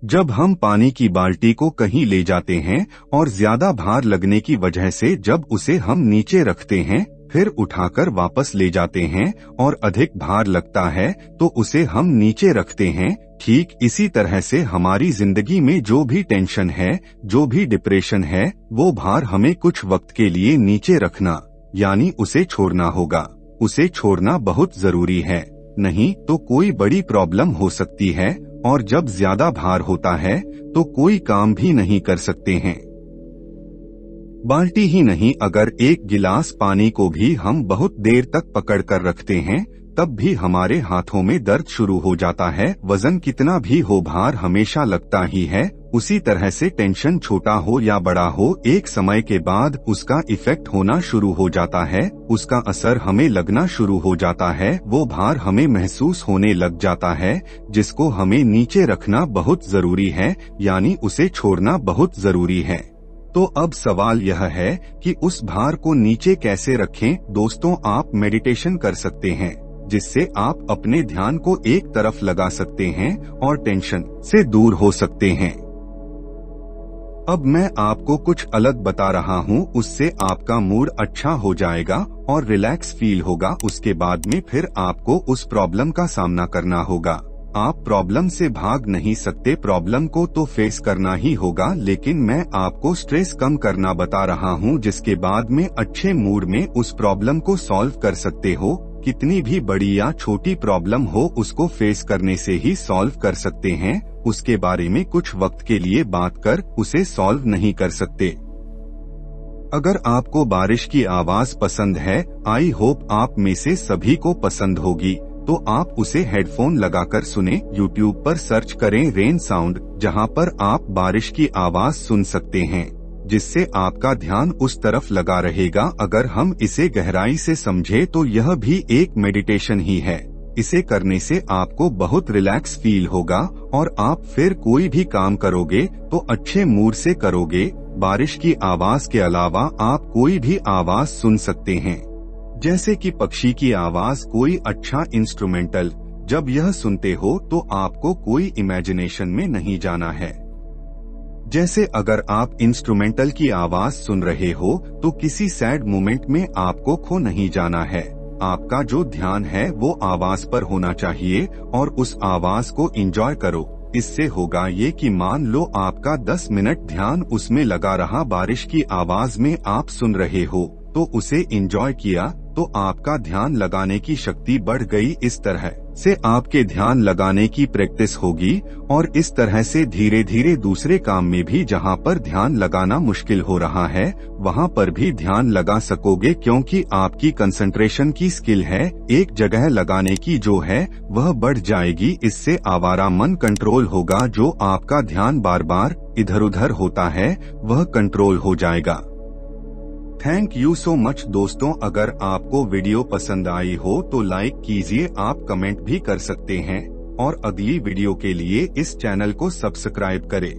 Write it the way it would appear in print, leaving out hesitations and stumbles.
जब हम पानी की बाल्टी को कहीं ले जाते हैं और ज्यादा भार लगने की वजह से जब उसे हम नीचे रखते हैं फिर उठाकर वापस ले जाते हैं और अधिक भार लगता है तो उसे हम नीचे रखते हैं, ठीक इसी तरह से हमारी जिंदगी में जो भी टेंशन है, जो भी डिप्रेशन है, वो भार हमें कुछ वक्त के लिए नीचे रखना यानी उसे छोड़ना होगा। उसे छोड़ना बहुत जरूरी है, नहीं तो कोई बड़ी प्रॉब्लम हो सकती है और जब ज्यादा भार होता है तो कोई काम भी नहीं कर सकते हैं। बाल्टी ही नहीं, अगर एक गिलास पानी को भी हम बहुत देर तक पकड़ कर रखते हैं तब भी हमारे हाथों में दर्द शुरू हो जाता है। वजन कितना भी हो, भार हमेशा लगता ही है। उसी तरह से टेंशन छोटा हो या बड़ा हो, एक समय के बाद उसका इफेक्ट होना शुरू हो जाता है, उसका असर हमें लगना शुरू हो जाता है, वो भार हमें महसूस होने लग जाता है जिसको हमें नीचे रखना बहुत जरूरी है, यानी उसे छोड़ना बहुत जरूरी है। तो अब सवाल यह है कि उस भार को नीचे कैसे रखें। दोस्तों, आप मेडिटेशन कर सकते हैं जिससे आप अपने ध्यान को एक तरफ लगा सकते हैं और टेंशन से दूर हो सकते हैं। अब मैं आपको कुछ अलग बता रहा हूँ, उससे आपका मूड अच्छा हो जाएगा और रिलैक्स फील होगा। उसके बाद में फिर आपको उस प्रॉब्लम का सामना करना होगा। आप प्रॉब्लम से भाग नहीं सकते, प्रॉब्लम को तो फेस करना ही होगा, लेकिन मैं आपको स्ट्रेस कम करना बता रहा हूँ जिसके बाद में अच्छे मूड में उस प्रॉब्लम को सॉल्व कर सकते हो। कितनी भी बड़ी या छोटी प्रॉब्लम हो उसको फेस करने से ही सॉल्व कर सकते हैं, उसके बारे में कुछ वक्त के लिए बात कर उसे सॉल्व नहीं कर सकते। अगर आपको बारिश की आवाज पसंद है, आई होप आप में से सभी को पसंद होगी, तो आप उसे हेडफोन लगाकर सुने। यूट्यूब पर सर्च करें रेन साउंड, जहां पर आप बारिश की आवाज सुन सकते हैं, जिससे आपका ध्यान उस तरफ लगा रहेगा। अगर हम इसे गहराई से समझे तो यह भी एक मेडिटेशन ही है। इसे करने से आपको बहुत रिलैक्स फील होगा और आप फिर कोई भी काम करोगे तो अच्छे मूड से करोगे। बारिश की आवाज के अलावा आप कोई भी आवाज सुन सकते हैं, जैसे कि पक्षी की आवाज, कोई अच्छा इंस्ट्रूमेंटल। जब यह सुनते हो तो आपको कोई इमेजिनेशन में नहीं जाना है। जैसे अगर आप इंस्ट्रूमेंटल की आवाज सुन रहे हो तो किसी सैड मोमेंट में आपको खो नहीं जाना है। आपका जो ध्यान है वो आवाज पर होना चाहिए और उस आवाज को एंजॉय करो। इससे होगा ये कि मान लो आपका 10 मिनट ध्यान उसमें लगा रहा, बारिश की आवाज में आप सुन रहे हो तो उसे एंजॉय किया तो आपका ध्यान लगाने की शक्ति बढ़ गई। इस तरह से आपके ध्यान लगाने की प्रैक्टिस होगी और इस तरह से धीरे धीरे दूसरे काम में भी जहां पर ध्यान लगाना मुश्किल हो रहा है वहां पर भी ध्यान लगा सकोगे, क्योंकि आपकी कंसंट्रेशन की स्किल है एक जगह लगाने की जो है वह बढ़ जाएगी। इससे आवारा मन कंट्रोल होगा, जो आपका ध्यान बार बार इधर उधर होता है वह कंट्रोल हो जाएगा। थैंक यू सो मच दोस्तों। अगर आपको वीडियो पसंद आई हो तो लाइक कीजिए, आप कमेंट भी कर सकते हैं और अगली वीडियो के लिए इस चैनल को सब्सक्राइब करें।